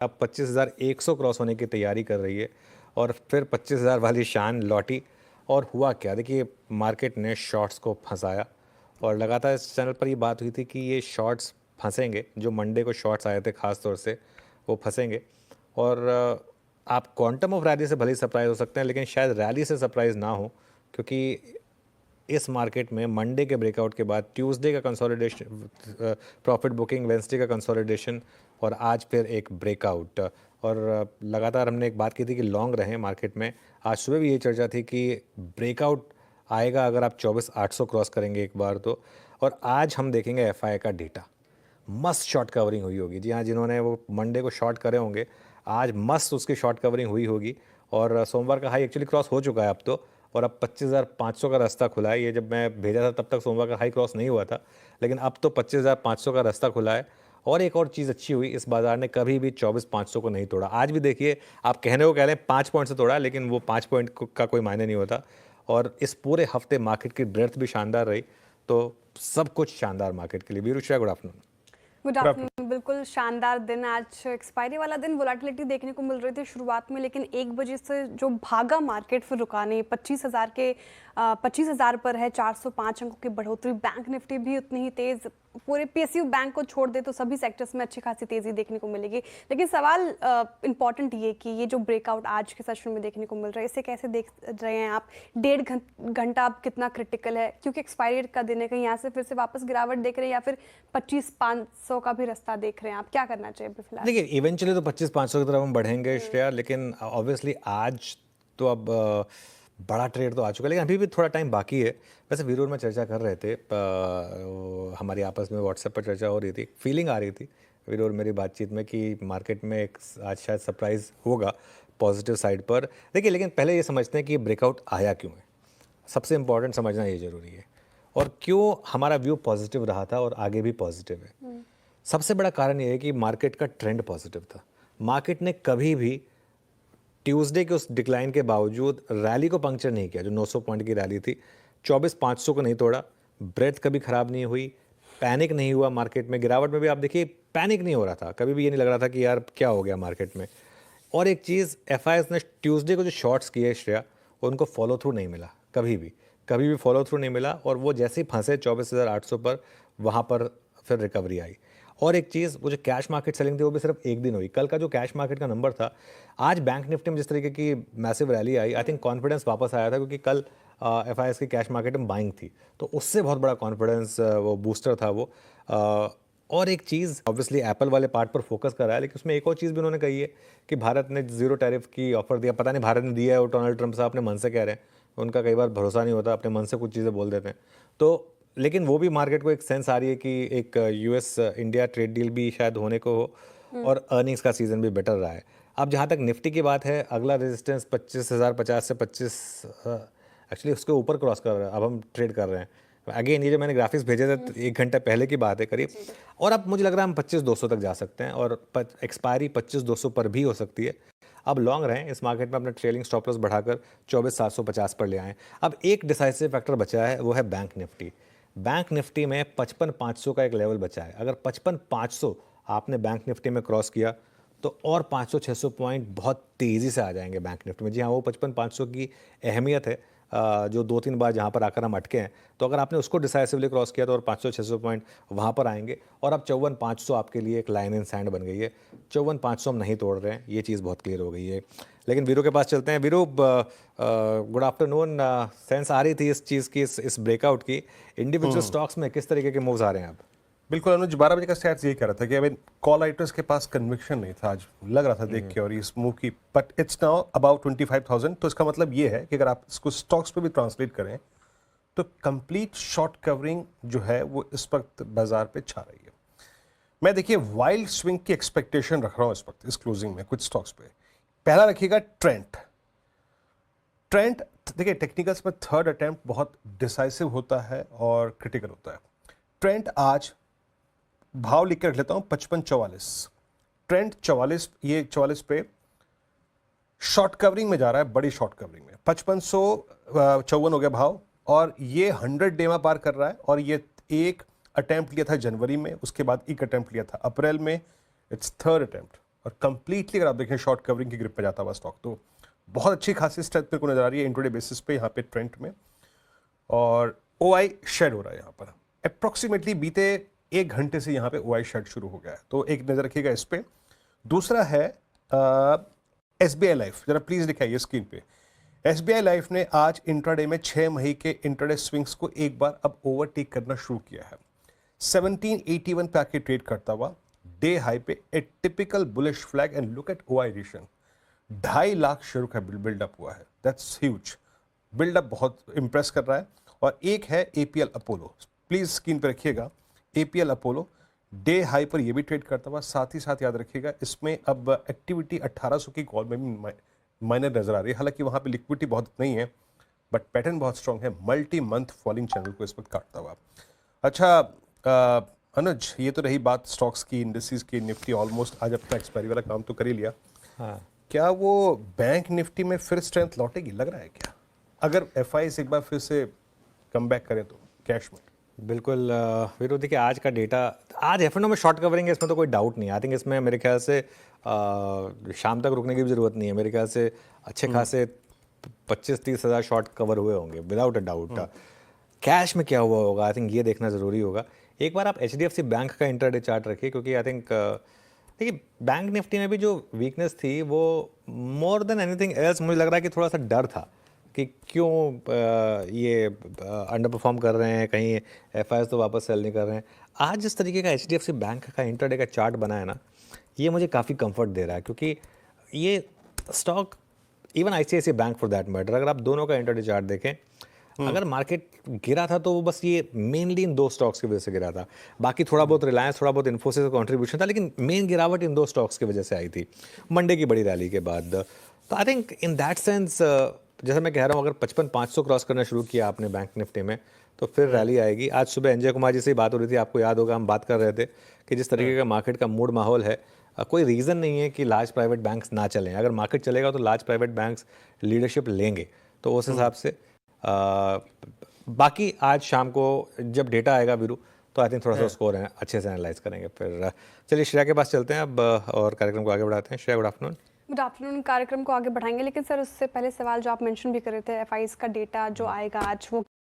अब 25,100 क्रॉस होने की तैयारी कर रही है और फिर 25,000 वाली शान लौटी। और हुआ क्या, देखिए मार्केट ने शॉर्ट्स को फंसाया और लगातार इस चैनल पर ये बात हुई थी कि ये शॉर्ट्स फंसेंगे, जो मंडे को शॉर्ट्स आए थे ख़ास तौर से वो फंसेंगे। और आप क्वांटम ऑफ रैली से भले ही सरप्राइज हो सकते हैं, लेकिन शायद रैली से सरप्राइज ना हो, क्योंकि इस मार्केट में मंडे के ब्रेकआउट के बाद ट्यूसडे का कंसोलिडेशन, प्रॉफिट बुकिंग, वेंसडे का कंसोलिडेशन और आज फिर एक ब्रेकआउट। और लगातार हमने एक बात की थी कि लॉन्ग रहें मार्केट में। आज सुबह भी ये चर्चा थी कि ब्रेकआउट आएगा अगर आप 24,800 क्रॉस करेंगे एक बार तो। और आज हम देखेंगे एफआई का डेटा, मस्त शॉर्ट कवरिंग हुई होगी। जी हाँ, जिन्होंने वो मंडे को शॉर्ट करे होंगे आज मस्त उसकी शॉर्ट कवरिंग हुई होगी। और सोमवार का हाई एक्चुअली क्रॉस हो चुका है अब तो, और अब 25,500 का रास्ता खुला है। ये जब मैं भेजा था तब तक सोमवार का हाई क्रॉस नहीं हुआ था, लेकिन अब तो 25,500 का रास्ता खुला है। और एक और चीज़ अच्छी हुई, इस बाजार ने कभी भी 24,500 को नहीं तोड़ा। आज भी देखिए, आप कहने को कह रहे हैं 5 पॉइंट से तोड़ा, लेकिन वो 5 पॉइंट का कोई मायने नहीं होता। और इस पूरे हफ्ते मार्केट की ब्रेथ भी शानदार रही, तो सब कुछ शानदार मार्केट के लिए। Veeru Shreya, good afternoon. Good afternoon. बिल्कुल शानदार दिन, आज एक्सपायरी वाला दिन। वोलेटिलिटी देखने को मिल रही थी शुरुआत में, लेकिन 1 बजे से जो भागा मार्केट फिर रुका नहीं। 25,000 पर है, 405 अंकों की बढ़ोतरी। बैंक निफ्टी भी उतनी ही तेज, पूरे पीएसयू बैंक को छोड़ दे तो सभी सेक्टर्स में अच्छी खासी तेजी देखने को मिलेगी। लेकिन सवाल इंपॉर्टेंट ये कि ये जो ब्रेकआउट आज के सेशन में देखने को मिल रहा है, इसे कैसे देख रहे हैं आप? 1.5 घंटा अब कितना क्रिटिकल है, क्योंकि एक्सपायरी का दिन है, कहीं यहाँ से फिर से वापस गिरावट देख रहे हैं या फिर 25,500 का भी रास्ता देख रहे हैं? आप क्या करना चाहिए अभी फिलहाल? देखिए इवेंचुअली तो 25,500 की तरफ हम बढ़ेंगे श्रेया, लेकिन ऑब्वियसली आज तो अब बड़ा ट्रेड तो आ चुका है, लेकिन अभी भी थोड़ा टाइम बाकी है। वैसे वीरू और मैं चर्चा कर रहे थे, हमारी आपस में व्हाट्सएप पर चर्चा हो रही थी, फीलिंग आ रही थी वीरू और मेरी बातचीत में कि मार्केट में एक आज शायद सरप्राइज़ होगा पॉजिटिव साइड पर। देखिए लेकिन पहले ये समझते हैं कि ब्रेकआउट आया क्यों है, सबसे इम्पॉर्टेंट समझना ये ज़रूरी है। और क्यों हमारा व्यू पॉजिटिव रहा था और आगे भी पॉजिटिव है। सबसे बड़ा कारण ये है कि मार्केट का ट्रेंड पॉजिटिव था। मार्केट ने कभी भी ट्यूसडे के उस डिक्लाइन के बावजूद रैली को पंक्चर नहीं किया, जो 900 पॉइंट की रैली थी। 24,500 को नहीं तोड़ा, ब्रेथ कभी ख़राब नहीं हुई, पैनिक नहीं हुआ मार्केट में। गिरावट में भी आप देखिए पैनिक नहीं हो रहा था, कभी भी ये नहीं लग रहा था कि यार क्या हो गया मार्केट में। और एक चीज़, एफआईएस ने ट्यूसडे को जो शॉर्ट्स किए श्रेया, उनको फॉलो थ्रू नहीं मिला, कभी भी फॉलो थ्रू नहीं मिला। और वो जैसे ही फंसे 24,800 पर, वहाँ पर फिर रिकवरी आई। और एक चीज़, वो जो कैश मार्केट सेलिंग थी वो भी सिर्फ एक दिन हुई। कल का जो कैश मार्केट का नंबर था, आज बैंक निफ्टी में जिस तरीके की massive rally I, I think confidence वापस आया था, क्योंकि कल एफआईएस की कैश मार्केट में बाइंग थी, तो उससे बहुत बड़ा कॉन्फिडेंस वो बूस्टर था वो। और एक चीज़, ऑब्वियसली एप्पल वाले पार्ट पर फोकस कर रहा है, लेकिन उसमें एक और चीज़ भी उन्होंने कही है कि भारत ने जीरो टैरिफ की ऑफर दिया। पता नहीं भारत ने दिया है, वो डोनाल्ड ट्रंप साहब अपने मन से कह रहे हैं, उनका कई बार भरोसा नहीं होता, अपने मन से कुछ चीज़ें बोल देते हैं। तो लेकिन वो भी मार्केट को एक सेंस आ रही है कि एक यूएस इंडिया ट्रेड डील भी शायद होने को हो, और अर्निंग्स का सीजन भी बेटर रहा है। अब जहाँ तक निफ्टी की बात है, अगला रेजिस्टेंस 25,050 से 25, एक्चुअली उसके ऊपर क्रॉस कर रहा है। अब हम ट्रेड कर रहे हैं अगेन, ये जो मैंने ग्राफिक्स भेजे थे 1 घंटे पहले की बात है करीब, और अब मुझे लग रहा है हम 25,200 तक जा सकते हैं, और एक्सपायरी 25,200 पर भी हो सकती है। अब लॉन्ग रहें इस मार्केट में, अपना ट्रेलिंग स्टॉप लॉस बढ़ाकर 24,750 पर ले आएँ। अब एक डिसाइसिव फैक्टर बचा है, वो है बैंक निफ्टी। बैंक निफ्टी में 55,500 का एक लेवल बचा है। अगर 55,500 आपने बैंक निफ्टी में क्रॉस किया, तो और 500-600 पॉइंट बहुत तेज़ी से आ जाएंगे बैंक निफ्टी में। जी हाँ, वो 55,500 की अहमियत है, जो 2-3 बार जहाँ पर आकर हम अटके हैं। तो अगर आपने उसको डिसाइसिवली क्रॉस किया तो और 500-600 पॉइंट वहाँ पर आएंगे। और अब 54,500 आपके लिए एक लाइन इन सैंड बन गई है। 54,500 हम नहीं तोड़ रहे हैं, ये चीज़ बहुत क्लियर हो गई है। लेकिन वीरू के पास चलते हैं। Veeru, good afternoon. सेंस आ रही थी इस चीज़ की, इस ब्रेकआउट की। इंडिविजुअल स्टॉक्स में किस तरीके के मूव्स आ रहे हैं अब? बिल्कुल अनुज, 12 बजे का स्टैट्स यही कह रहा था कि अभी कॉल राइटर्स के पास कन्विक्शन नहीं था, आज लग रहा था देख के और इस मूव की, बट इट्स नाउ अबाउट 25,000। तो इसका मतलब ये है कि अगर आप इसको स्टॉक्स पे भी ट्रांसलेट करें तो कंप्लीट शॉर्ट कवरिंग जो है वो इस वक्त बाजार पे छा रही है। मैं देखिए वाइल्ड स्विंग की एक्सपेक्टेशन रख रहा हूँ इस वक्त इस क्लोजिंग में कुछ स्टॉक्स पे। पहला रखिएगा ट्रेंड। देखिए टेक्निकल्स में थर्ड अटेम्प्ट बहुत डिसाइसिव होता है और क्रिटिकल होता है। ट्रेंड आज भाव लिख कर रख लेता हूं 5544। ट्रेंड 44, ये 44 पे शॉर्ट कवरिंग में जा रहा है, बड़ी शॉर्ट कवरिंग में। 5554 हो गया भाव, और ये 100 डेमा पार कर रहा है। और ये एक अटेम्प्ट लिया था जनवरी में, उसके बाद एक अटेम्प्ट लिया था अप्रैल में, इट्स थर्ड अटेम्प्ट। और कंप्लीटली अगर आप देखें शॉर्ट कवरिंग की ग्रिप पे जाता हुआ स्टॉक, तो बहुत अच्छी खासी स्ट्रेंथ मेरे को नजर आ रही है इंट्राडे बेसिस पे यहाँ पे ट्रेंड में। और OI शेड हो रहा है यहाँ पर अप्रोक्सीमेटली बीते 1 घंटे से यहाँ पे OI शेड शुरू हो गया है, तो एक नज़र रखिएगा इस पे। दूसरा है SBI लाइफ, जरा प्लीज दिखाइए स्क्रीन पे। SBI लाइफ ने आज इंट्राडे में 6 मई के इंट्राडे स्विंग्स को एक बार अब ओवरटेक करना शुरू किया है। 1781 पे आके ट्रेड करता हुआ डे हाई पे a typical bullish flag and look at OI addition, 2.5 lakh share का बिल्डअप हुआ है। दैट्स ह्यूज बिल्डअप, बहुत इंप्रेस कर रहा है। और एक है APL अपोलो, प्लीज स्क्रीन पे रखिएगा। APL अपोलो डे हाई पर ये भी ट्रेड करता हुआ, साथ ही साथ याद रखिएगा इसमें अब एक्टिविटी 1800 की कॉल में भी माइनर नजर आ रही है। हालांकि वहां पे लिक्विडिटी बहुत नहीं है, बट पैटर्न बहुत स्ट्रांग है, मल्टी मंथ फॉलिंग चैनल को इस वक्त काटता हुआ। अच्छा अनुज, ये तो रही बात स्टॉक्स की, इंडस्ट्रीज की। निफ्टी ऑलमोस्ट आज अपना एक्सपायरी वाला काम तो कर ही लिया। हाँ, क्या वो बैंक निफ्टी में फिर स्ट्रेंथ लौटेगी, लग रहा है क्या, अगर FIs एक बार फिर से कम बैक करें तो कैश में? बिल्कुल वीरू, देखिए आज का डेटा, आज F&O में शॉर्ट कवरिंग है, इसमें तो कोई डाउट नहीं। आई थिंक इसमें मेरे ख्याल से शाम तक रुकने की भी ज़रूरत नहीं है। मेरे ख्याल से अच्छे खासे 25-30 हज़ार शॉर्ट कवर हुए होंगे विदाउट अ डाउट। कैश में क्या हुआ होगा, आई थिंक ये देखना ज़रूरी होगा। एक बार आप HDFC बैंक का इंट्राडे चार्ट रखिए, क्योंकि आई थिंक देखिए बैंक निफ्टी में भी जो वीकनेस थी वो मोर देन एनीथिंग एल्स मुझे लग रहा है कि थोड़ा सा डर था कि क्यों ये अंडर परफॉर्म कर रहे हैं, कहीं FIs तो वापस सेल नहीं कर रहे हैं। आज जिस तरीके का HDFC बैंक का इंट्राडे का चार्ट बना है ना, ये मुझे काफ़ी कंफर्ट दे रहा है, क्योंकि ये stock, even ICICI bank for that matter, अगर आप दोनों का इंट्राडे चार्ट देखें, अगर मार्केट गिरा था तो वो बस ये मेनली इन 2 स्टॉक्स की वजह से गिरा था। बाकी थोड़ा बहुत रिलायंस, थोड़ा बहुत इन्फोसिस का कॉन्ट्रीब्यूशन था, लेकिन मेन गिरावट इन 2 स्टॉक्स की वजह से आई थी मंडे की बड़ी रैली के बाद। तो I think in that sense, जैसा मैं कह रहा हूँ, अगर 55,500 क्रॉस करना शुरू किया आपने बैंक निफ्टी में, तो फिर रैली आएगी। आज सुबह NJ कुमार जी से ही बात हो रही थी, आपको याद होगा, हम बात कर रहे थे कि जिस तरीके का मार्केट का मूड माहौल है, कोई रीज़न नहीं है कि लार्ज प्राइवेट बैंक्स ना चलें। अगर मार्केट चलेगा तो लार्ज प्राइवेट बैंक्स लीडरशिप लेंगे। तो उस हिसाब से बाकी आज शाम को जब डेटा आएगा वीरू, तो आई थिंक थोड़ा सा स्कोर है अच्छे से एनालाइज करेंगे। फिर चलिए श्रेया के पास चलते हैं अब और कार्यक्रम को आगे बढ़ाते हैं। Shreya, good afternoon. Good afternoon. कार्यक्रम को आगे बढ़ाएंगे, लेकिन सर उससे पहले सवाल जो आप मेंशन भी कर रहे थे, FIs का डेटा जो आएगा आज, वो